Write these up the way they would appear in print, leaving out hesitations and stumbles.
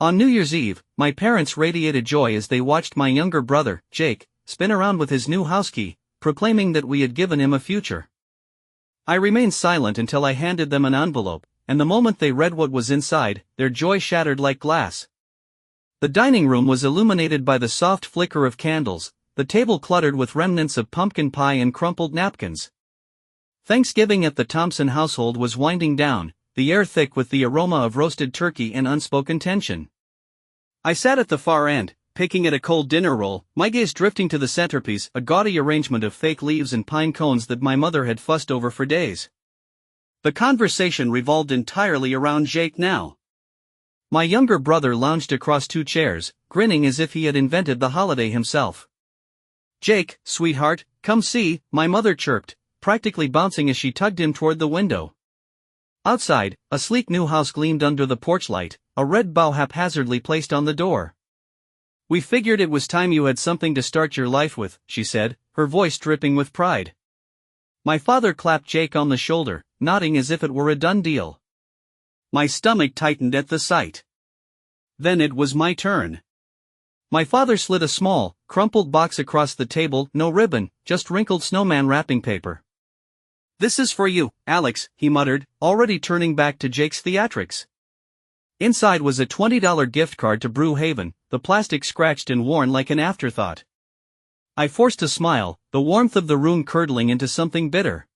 On New Year's Eve, my parents radiated joy as they watched my younger brother, Jake, spin around with his new house key, proclaiming that we had given him a future. I remained silent until I handed them an envelope, and the moment they read what was inside, their joy shattered like glass. The dining room was illuminated by the soft flicker of candles, the table cluttered with remnants of pumpkin pie and crumpled napkins. Thanksgiving at the Thompson household was winding down, the air thick with the aroma of roasted turkey and unspoken tension. I sat at the far end, picking at a cold dinner roll, my gaze drifting to the centerpiece, a gaudy arrangement of fake leaves and pine cones that my mother had fussed over for days. The conversation revolved entirely around Jake now. My younger brother lounged across two chairs, grinning as if he had invented the holiday himself. "Jake, sweetheart, come see," my mother chirped, practically bouncing as she tugged him toward the window. Outside, a sleek new house gleamed under the porch light, a red bow haphazardly placed on the door. "We figured it was time you had something to start your life with," she said, her voice dripping with pride. My father clapped Jake on the shoulder, nodding as if it were a done deal. My stomach tightened at the sight. Then it was my turn. My father slid a small, crumpled box across the table, no ribbon, just wrinkled snowman wrapping paper. "This is for you, Alex," he muttered, already turning back to Jake's theatrics. Inside was a $20 gift card to Brew Haven, the plastic scratched and worn like an afterthought. I forced a smile, the warmth of the room curdling into something bitter.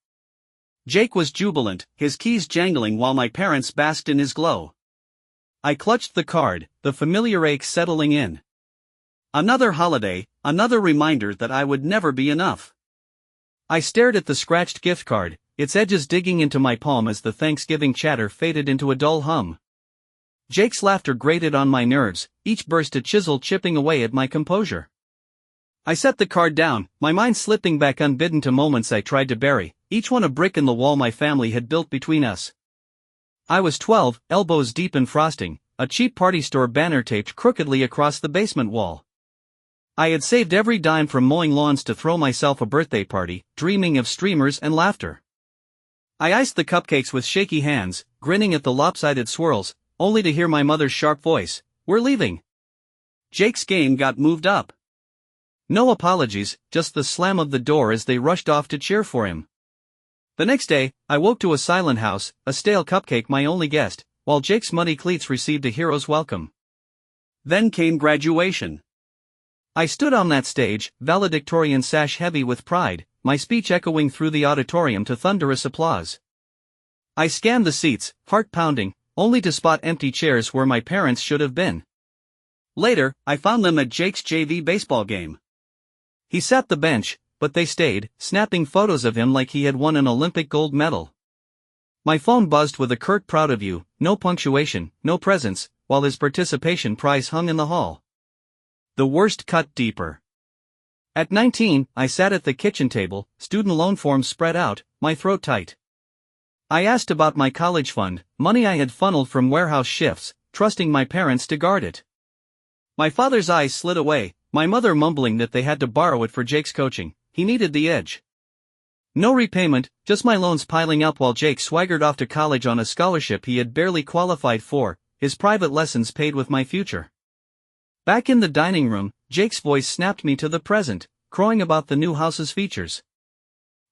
Jake was jubilant, his keys jangling while my parents basked in his glow. I clutched the card, the familiar ache settling in. Another holiday, another reminder that I would never be enough. I stared at the scratched gift card, its edges digging into my palm as the Thanksgiving chatter faded into a dull hum. Jake's laughter grated on my nerves, each burst a chisel chipping away at my composure. I set the card down, my mind slipping back unbidden to moments I tried to bury, each one a brick in the wall my family had built between us. I was 12, elbows deep in frosting, a cheap party store banner taped crookedly across the basement wall. I had saved every dime from mowing lawns to throw myself a birthday party, dreaming of streamers and laughter. I iced the cupcakes with shaky hands, grinning at the lopsided swirls, only to hear my mother's sharp voice, "We're leaving." Jake's game got moved up. No apologies, just the slam of the door as they rushed off to cheer for him. The next day, I woke to a silent house, a stale cupcake my only guest, while Jake's muddy cleats received a hero's welcome. Then came graduation. I stood on that stage, valedictorian sash heavy with pride, my speech echoing through the auditorium to thunderous applause. I scanned the seats, heart pounding, only to spot empty chairs where my parents should have been. Later, I found them at Jake's JV baseball game. He sat the bench, but they stayed, snapping photos of him like he had won an Olympic gold medal. My phone buzzed with a curt "proud of you," no punctuation, no presents, while his participation prize hung in the hall. The worst cut deeper. At 19, I sat at the kitchen table, student loan forms spread out, my throat tight. I asked about my college fund, money I had funneled from warehouse shifts, trusting my parents to guard it. My father's eyes slid away, my mother mumbling that they had to borrow it for Jake's coaching, he needed the edge. No repayment, just my loans piling up while Jake swaggered off to college on a scholarship he had barely qualified for, his private lessons paid with my future. Back in the dining room, Jake's voice snapped me to the present, crowing about the new house's features.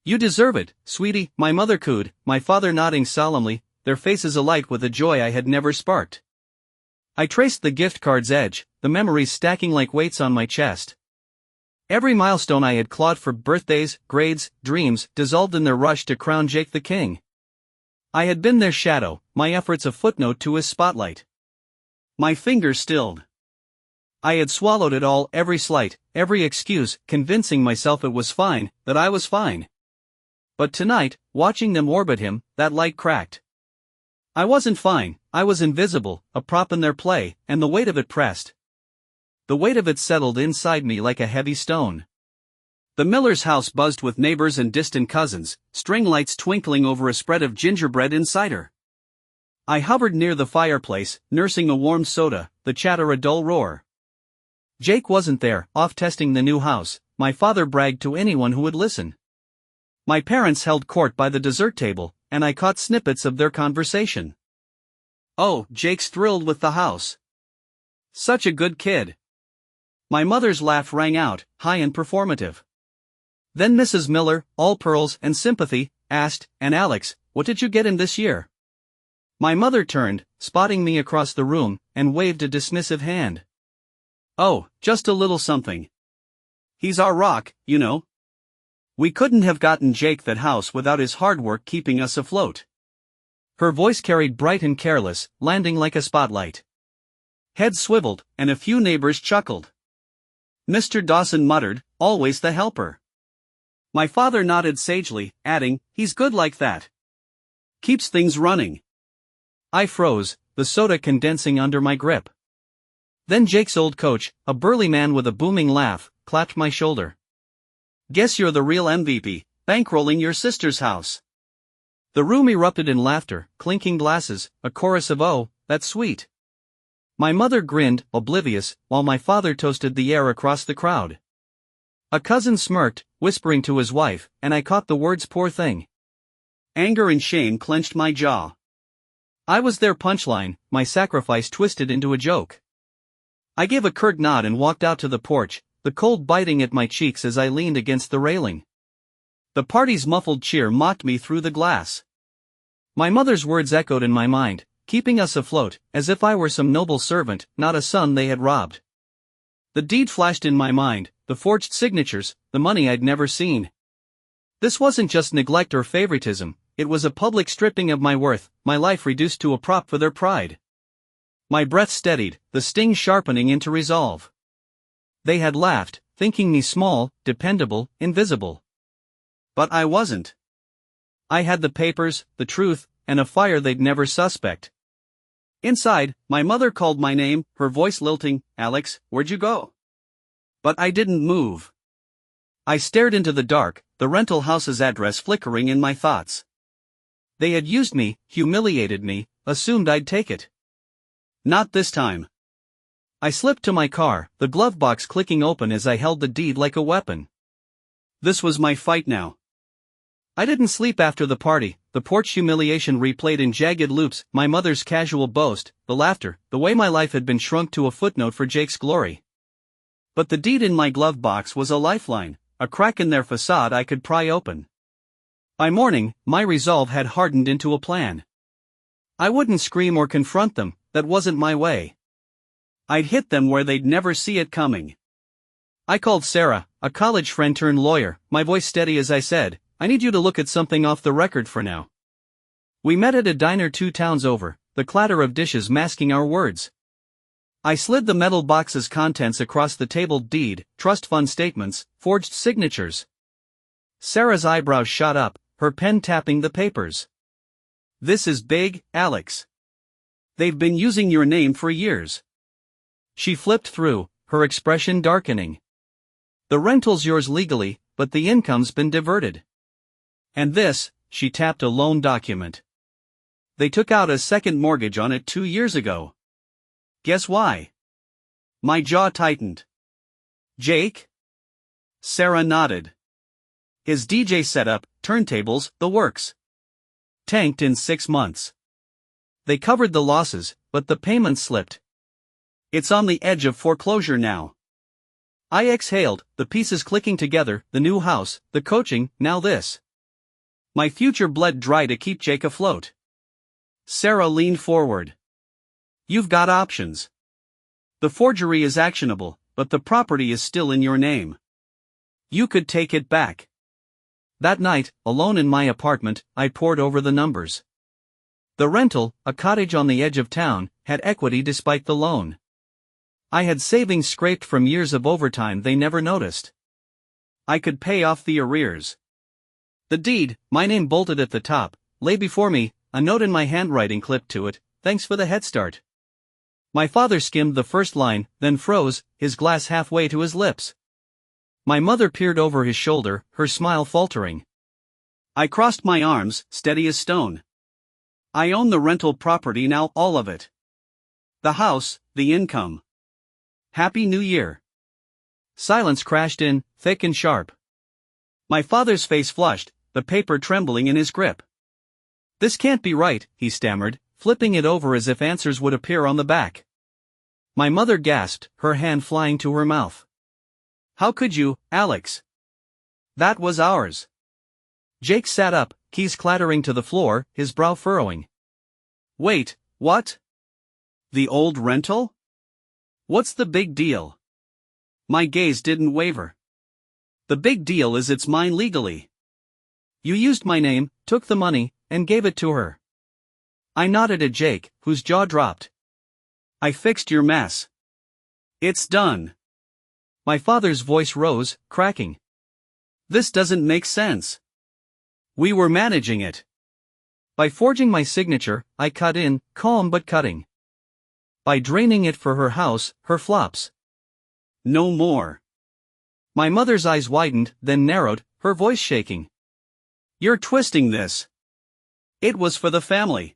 "You deserve it, sweetie," my mother cooed, my father nodding solemnly, their faces alight with a joy I had never sparked. I traced the gift card's edge, the memories stacking like weights on my chest. Every milestone I had clawed for, birthdays, grades, dreams, dissolved in their rush to crown Jake the king. I had been their shadow, my efforts a footnote to his spotlight. My fingers stilled. I had swallowed it all, every slight, every excuse, convincing myself it was fine, that I was fine. But tonight, watching them orbit him, that light cracked. I wasn't fine, I was invisible, a prop in their play, and the weight of it pressed. The weight of it settled inside me like a heavy stone. The Miller's house buzzed with neighbors and distant cousins, string lights twinkling over a spread of gingerbread and cider. I hovered near the fireplace, nursing a warm soda, the chatter a dull roar. Jake wasn't there, off testing the new house, my father bragged to anyone who would listen. My parents held court by the dessert table, and I caught snippets of their conversation. "Oh, Jake's thrilled with the house. Such a good kid. My mother's laugh rang out, high and performative. Then Mrs. Miller, all pearls and sympathy, asked, "And Alex, what did you get him this year?" My mother turned, spotting me across the room, and waved a dismissive hand. "Oh, just a little something. He's our rock, you know. We couldn't have gotten Jake that house without his hard work keeping us afloat." Her voice carried bright and careless, landing like a spotlight. Heads swiveled, and a few neighbors chuckled. Mr. Dawson muttered, "Always the helper." My father nodded sagely, adding, "He's good like that. Keeps things running." I froze, the soda condensing under my grip. Then Jake's old coach, a burly man with a booming laugh, clapped my shoulder. "Guess you're the real MVP, bankrolling your sister's house." The room erupted in laughter, clinking glasses, a chorus of "Oh, that's sweet." My mother grinned, oblivious, while my father toasted the air across the crowd. A cousin smirked, whispering to his wife, and I caught the words "poor thing." Anger and shame clenched my jaw. I was their punchline, my sacrifice twisted into a joke. I gave a curt nod and walked out to the porch, the cold biting at my cheeks as I leaned against the railing. The party's muffled cheer mocked me through the glass. My mother's words echoed in my mind, keeping us afloat, as if I were some noble servant, not a son they had robbed. The deed flashed in my mind, the forged signatures, the money I'd never seen. This wasn't just neglect or favoritism, it was a public stripping of my worth, my life reduced to a prop for their pride. My breath steadied, the sting sharpening into resolve. They had laughed, thinking me small, dependable, invisible. But I wasn't. I had the papers, the truth, and a fire they'd never suspect. Inside, my mother called my name, her voice lilting, "Alex, where'd you go?" But I didn't move. I stared into the dark, the rental house's address flickering in my thoughts. They had used me, humiliated me, assumed I'd take it. Not this time. I slipped to my car, the glove box clicking open as I held the deed like a weapon. This was my fight now. I didn't sleep after the party, the porch humiliation replayed in jagged loops, my mother's casual boast, the laughter, the way my life had been shrunk to a footnote for Jake's glory. But the deed in my glove box was a lifeline, a crack in their facade I could pry open. By morning, my resolve had hardened into a plan. I wouldn't scream or confront them, that wasn't my way. I'd hit them where they'd never see it coming. I called Sarah, a college friend turned lawyer, my voice steady as I said, "I need you to look at something off the record for now." We met at a diner 2 towns over, the clatter of dishes masking our words. I slid the metal box's contents across the table: deed, trust fund statements, forged signatures. Sarah's eyebrows shot up, her pen tapping the papers. "This is big, Alex. They've been using your name for years." She flipped through, her expression darkening. "The rental's yours legally, but the income's been diverted. And this," she tapped a loan document. "They took out a second mortgage on it 2 years ago. Guess why?" My jaw tightened. "Jake?" Sarah nodded. "His DJ setup, turntables, the works. Tanked in 6 months. They covered the losses, but the payments slipped. It's on the edge of foreclosure now." I exhaled, the pieces clicking together, the new house, the coaching, now this. My future bled dry to keep Jake afloat. Sarah leaned forward. "You've got options. The forgery is actionable, but the property is still in your name. You could take it back." That night, alone in my apartment, I pored over the numbers. The rental, a cottage on the edge of town, had equity despite the loan. I had savings scraped from years of overtime they never noticed. I could pay off the arrears. The deed, my name bolted at the top, lay before me, a note in my handwriting clipped to it, "Thanks for the head start." My father skimmed the first line, then froze, his glass halfway to his lips. My mother peered over his shoulder, her smile faltering. I crossed my arms, steady as stone. I own the rental property now, all of it. The house, the income. Happy New Year. Silence crashed in, thick and sharp. My father's face flushed, the paper trembling in his grip. "This can't be right," he stammered, flipping it over as if answers would appear on the back. My mother gasped, her hand flying to her mouth. How could you, Alex? That was ours. Jake sat up, keys clattering to the floor, his brow furrowing. Wait, what? The old rental? What's the big deal? My gaze didn't waver. The big deal is it's mine legally. You used my name, took the money, and gave it to her. I nodded at Jake, whose jaw dropped. I fixed your mess. It's done. My father's voice rose, cracking. This doesn't make sense. We were managing it. By forging my signature, I cut in, calm but cutting. By draining it for her house, her flops. No more. My mother's eyes widened, then narrowed, her voice shaking. You're twisting this. It was for the family.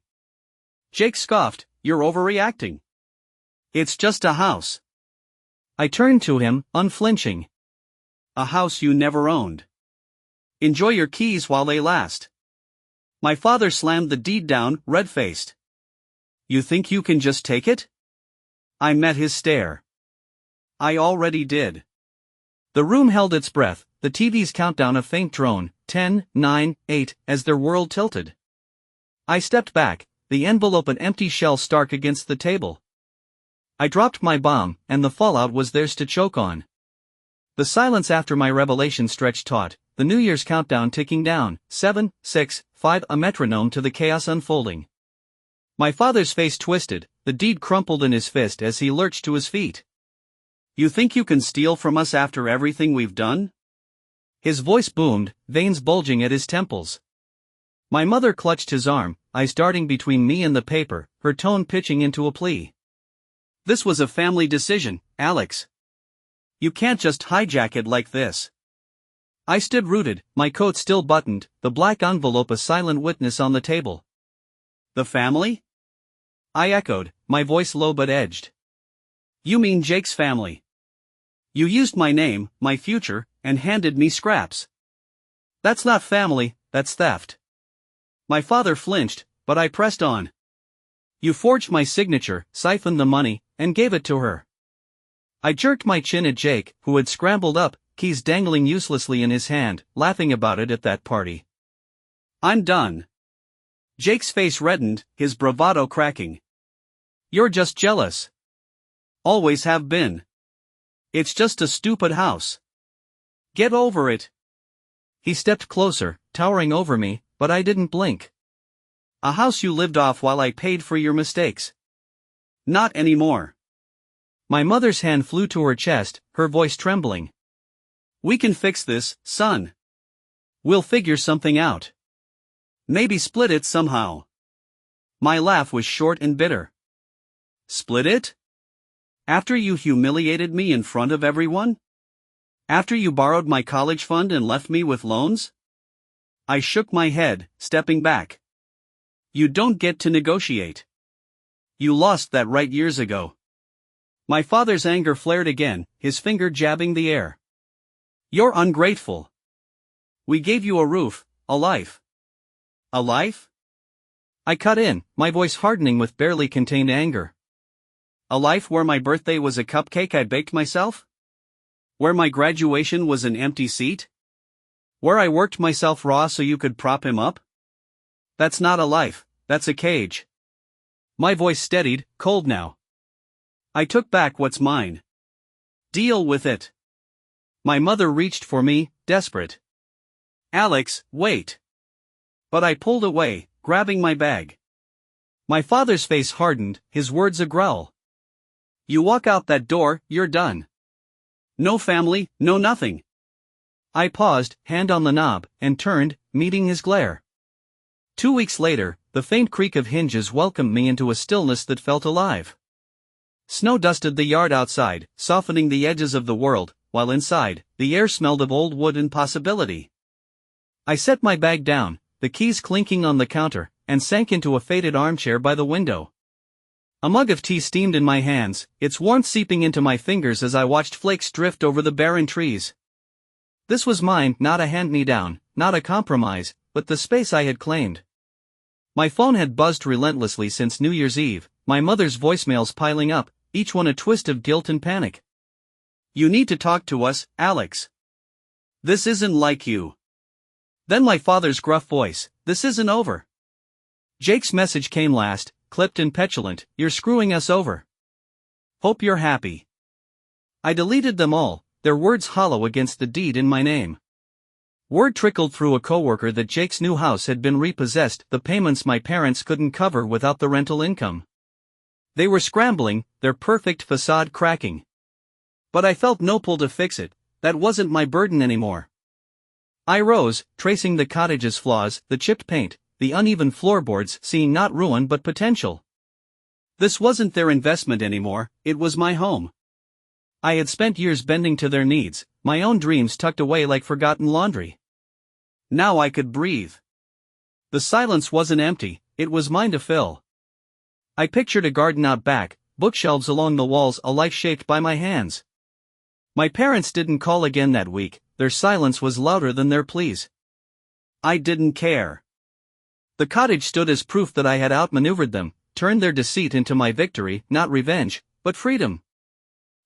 Jake scoffed, you're overreacting. It's just a house. I turned to him, unflinching. A house you never owned. Enjoy your keys while they last. My father slammed the deed down, red-faced. You think you can just take it? I met his stare. I already did. The room held its breath, the TV's countdown a faint drone, 10, 9, 8, as their world tilted. I stepped back, the envelope an empty shell stark against the table. I dropped my bomb, and the fallout was theirs to choke on. The silence after my revelation stretched taut, the New Year's countdown ticking down, 7, 6, 5, a metronome to the chaos unfolding. My father's face twisted, the deed crumpled in his fist as he lurched to his feet. You think you can steal from us after everything we've done? His voice boomed, veins bulging at his temples. My mother clutched his arm, eyes darting between me and the paper, her tone pitching into a plea. This was a family decision, Alex. You can't just hijack it like this. I stood rooted, my coat still buttoned, the black envelope a silent witness on the table. The family? I echoed, my voice low but edged. You mean Jake's family. You used my name, my future, and handed me scraps. That's not family, that's theft. My father flinched, but I pressed on. You forged my signature, siphoned the money, and gave it to her. I jerked my chin at Jake, who had scrambled up, keys dangling uselessly in his hand, laughing about it at that party. I'm done. Jake's face reddened, his bravado cracking. You're just jealous. Always have been. It's just a stupid house. Get over it. He stepped closer, towering over me, but I didn't blink. A house you lived off while I paid for your mistakes. Not anymore. My mother's hand flew to her chest, her voice trembling. We can fix this, son. We'll figure something out. Maybe split it somehow. My laugh was short and bitter. Split it? After you humiliated me in front of everyone? After you borrowed my college fund and left me with loans? I shook my head, stepping back. You don't get to negotiate. You lost that right years ago. My father's anger flared again, his finger jabbing the air. You're ungrateful. We gave you a roof, a life. A life? I cut in, my voice hardening with barely contained anger. A life where my birthday was a cupcake I baked myself? Where my graduation was an empty seat? Where I worked myself raw so you could prop him up? That's not a life, that's a cage. My voice steadied, cold now. I took back what's mine. Deal with it. My mother reached for me, desperate. Alex, wait. But I pulled away, grabbing my bag. My father's face hardened, his words a growl. You walk out that door, you're done. No family, no nothing. I paused, hand on the knob, and turned, meeting his glare. 2 weeks later, the faint creak of hinges welcomed me into a stillness that felt alive. Snow dusted the yard outside, softening the edges of the world, while inside, the air smelled of old wood and possibility. I set my bag down, the keys clinking on the counter, and sank into a faded armchair by the window. A mug of tea steamed in my hands, its warmth seeping into my fingers as I watched flakes drift over the barren trees. This was mine, not a hand-me-down, not a compromise, but the space I had claimed. My phone had buzzed relentlessly since New Year's Eve, my mother's voicemails piling up, each one a twist of guilt and panic. "You need to talk to us, Alex. This isn't like you." Then my father's gruff voice, "This isn't over." Jake's message came last, clipped and petulant, "You're screwing us over. Hope you're happy." I deleted them all, their words hollow against the deed in my name. Word trickled through a coworker that Jake's new house had been repossessed, the payments my parents couldn't cover without the rental income. They were scrambling, their perfect facade cracking. But I felt no pull to fix it, that wasn't my burden anymore. I rose, tracing the cottage's flaws, the chipped paint, the uneven floorboards, seeing not ruin but potential. This wasn't their investment anymore, it was my home. I had spent years bending to their needs, my own dreams tucked away like forgotten laundry. Now I could breathe. The silence wasn't empty, it was mine to fill. I pictured a garden out back, bookshelves along the walls, a life shaped by my hands. My parents didn't call again that week, their silence was louder than their pleas. I didn't care. The cottage stood as proof that I had outmaneuvered them, turned their deceit into my victory, not revenge, but freedom.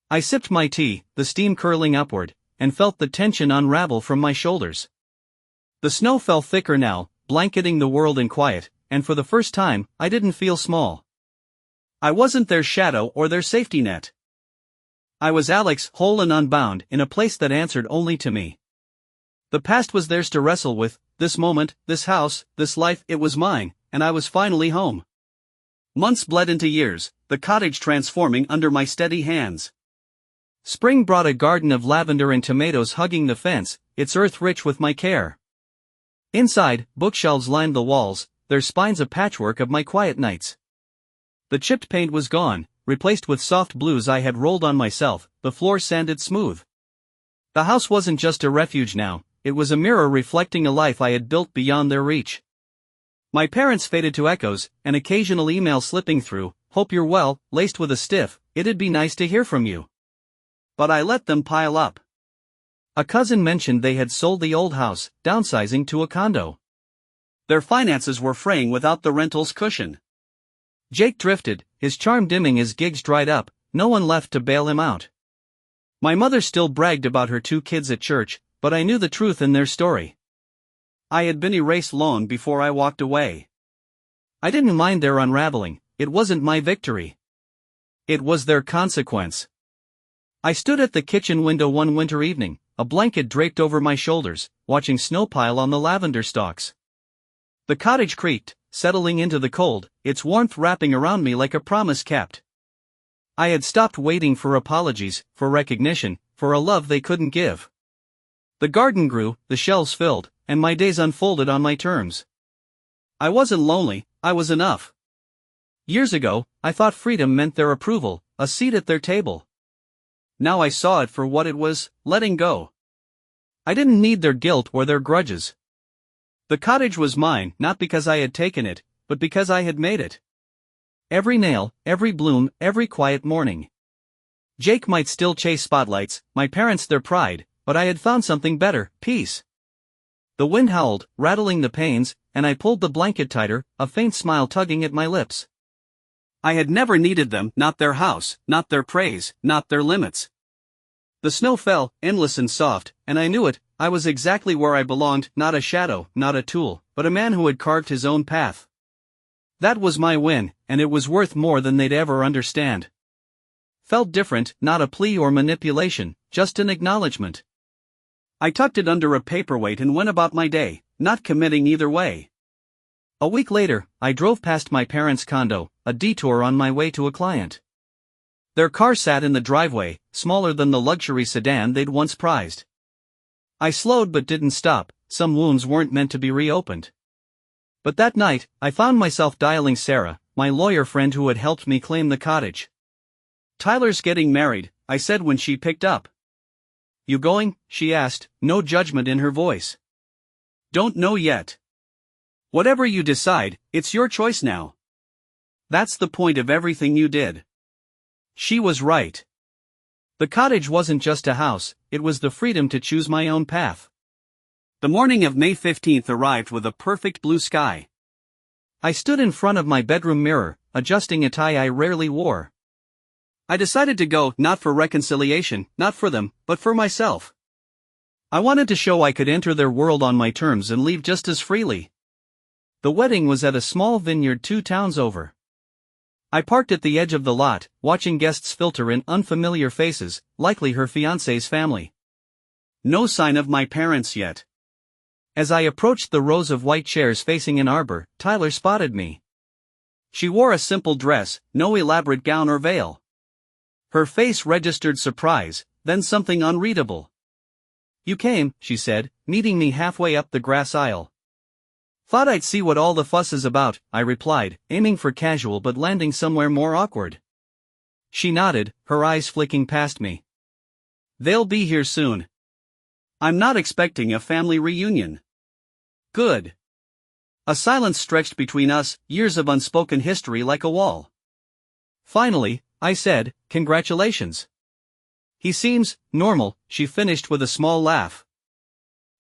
I sipped my tea, the steam curling upward, and felt the tension unravel from my shoulders. The snow fell thicker now, blanketing the world in quiet, and for the first time, I didn't feel small. I wasn't their shadow or their safety net. I was Alex, whole and unbound, in a place that answered only to me. The past was theirs to wrestle with, this moment, this house, this life, it was mine, and I was finally home. Months bled into years, the cottage transforming under my steady hands. Spring brought a garden of lavender and tomatoes hugging the fence, its earth rich with my care. Inside, bookshelves lined the walls, their spines a patchwork of my quiet nights. The chipped paint was gone, replaced with soft blues I had rolled on myself, the floor sanded smooth. The house wasn't just a refuge now, it was a mirror reflecting a life I had built beyond their reach. My parents faded to echoes, an occasional email slipping through, "Hope you're well," laced with a stiff, "It'd be nice to hear from you." But I let them pile up. A cousin mentioned they had sold the old house, downsizing to a condo. Their finances were fraying without the rental's cushion. Jake drifted, his charm dimming as gigs dried up, no one left to bail him out. My mother still bragged about her 2 kids at church, but I knew the truth in their story. I had been erased long before I walked away. I didn't mind their unraveling, it wasn't my victory. It was their consequence. I stood at the kitchen window one winter evening, a blanket draped over my shoulders, watching snow pile on the lavender stalks. The cottage creaked, settling into the cold, its warmth wrapping around me like a promise kept. I had stopped waiting for apologies, for recognition, for a love they couldn't give. The garden grew, the shelves filled, and my days unfolded on my terms. I wasn't lonely, I was enough. Years ago, I thought freedom meant their approval, a seat at their table. Now I saw it for what it was, letting go. I didn't need their guilt or their grudges. The cottage was mine, not because I had taken it, but because I had made it. Every nail, every bloom, every quiet morning. Jake might still chase spotlights, my parents their pride, but I had found something better, peace. The wind howled, rattling the panes, and I pulled the blanket tighter, a faint smile tugging at my lips. I had never needed them, not their house, not their praise, not their limits. The snow fell, endless and soft, and I knew it, I was exactly where I belonged, not a shadow, not a tool, but a man who had carved his own path. That was my win, and it was worth more than they'd ever understand. Felt different, not a plea or manipulation, just an acknowledgement. I tucked it under a paperweight and went about my day, not committing either way. A week later, I drove past my parents' condo, a detour on my way to a client. Their car sat in the driveway, smaller than the luxury sedan they'd once prized. I slowed but didn't stop, some wounds weren't meant to be reopened. But that night, I found myself dialing Sarah, my lawyer friend who had helped me claim the cottage. "Tyler's getting married," I said when she picked up. "You going?" she asked, no judgment in her voice. "Don't know yet. Whatever you decide, it's your choice now. That's the point of everything you did." She was right. The cottage wasn't just a house, it was the freedom to choose my own path. The morning of May 15th arrived with a perfect blue sky. I stood in front of my bedroom mirror, adjusting a tie I rarely wore. I decided to go, not for reconciliation, not for them, but for myself. I wanted to show I could enter their world on my terms and leave just as freely. The wedding was at a small vineyard 2 towns over. I parked at the edge of the lot, watching guests filter in unfamiliar faces, likely her fiancé's family. No sign of my parents yet. As I approached the rows of white chairs facing an arbor, Tyler spotted me. She wore a simple dress, no elaborate gown or veil. Her face registered surprise, then something unreadable. "You came," she said, meeting me halfway up the grass aisle. "Thought I'd see what all the fuss is about," I replied, aiming for casual but landing somewhere more awkward. She nodded, her eyes flicking past me. "They'll be here soon. I'm not expecting a family reunion." "Good." A silence stretched between us, years of unspoken history like a wall. "Finally," I said, "congratulations." "He seems normal," she finished with a small laugh.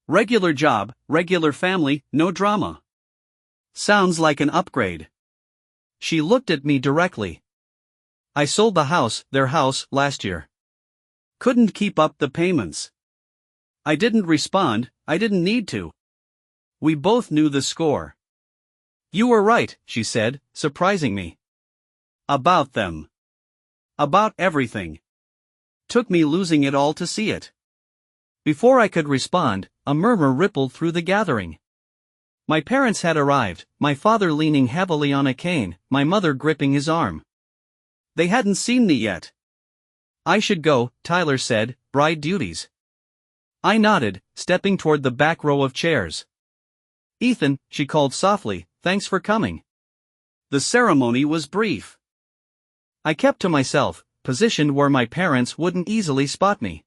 "Regular job, regular family, no drama." "Sounds like an upgrade." She looked at me directly. "I sold the house, their house, last year. Couldn't keep up the payments." I didn't respond, I didn't need to. We both knew the score. "You were right," she said, surprising me. "About them. About everything. Took me losing it all to see it." Before I could respond, a murmur rippled through the gathering. My parents had arrived, my father leaning heavily on a cane, my mother gripping his arm. They hadn't seen me yet. "I should go," Tyler said, "bride duties." I nodded, stepping toward the back row of chairs. "Ethan," she called softly, "thanks for coming." The ceremony was brief. I kept to myself, positioned where my parents wouldn't easily spot me.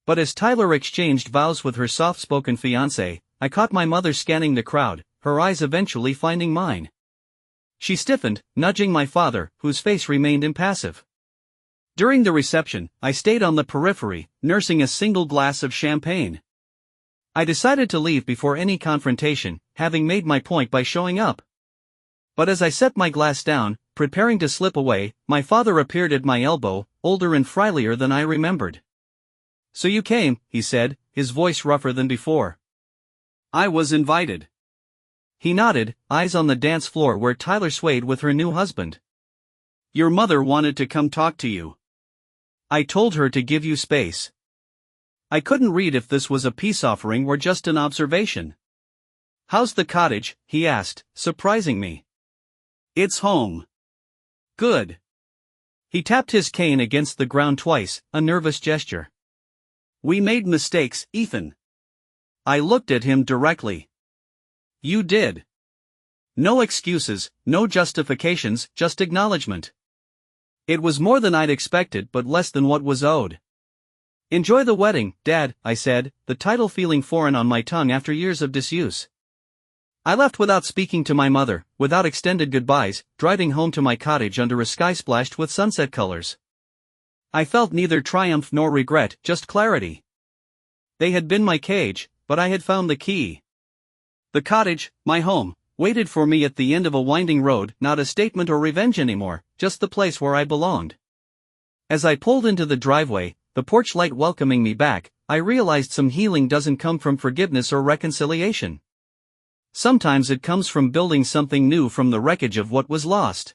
But as Tyler exchanged vows with her soft-spoken fiancé, I caught my mother scanning the crowd, her eyes eventually finding mine. She stiffened, nudging my father, whose face remained impassive. During the reception, I stayed on the periphery, nursing a single glass of champagne. I decided to leave before any confrontation, having made my point by showing up. But as I set my glass down, preparing to slip away, my father appeared at my elbow, older and friendlier than I remembered. "So you came," he said, his voice rougher than before. "I was invited." He nodded, eyes on the dance floor where Tyler swayed with her new husband. "Your mother wanted to come talk to you. I told her to give you space." I couldn't read if this was a peace offering or just an observation. "How's the cottage?" he asked, surprising me. "It's home." "Good." He tapped his cane against the ground twice, a nervous gesture. "We made mistakes, Ethan." I looked at him directly. "You did." No excuses, no justifications, just acknowledgement. It was more than I'd expected but less than what was owed. "Enjoy the wedding, Dad," I said, the title feeling foreign on my tongue after years of disuse. I left without speaking to my mother, without extended goodbyes, driving home to my cottage under a sky splashed with sunset colors. I felt neither triumph nor regret, just clarity. They had been my cage, but I had found the key. The cottage, my home, waited for me at the end of a winding road, not a statement or revenge anymore, just the place where I belonged. As I pulled into the driveway, the porch light welcoming me back, I realized some healing doesn't come from forgiveness or reconciliation. Sometimes it comes from building something new from the wreckage of what was lost.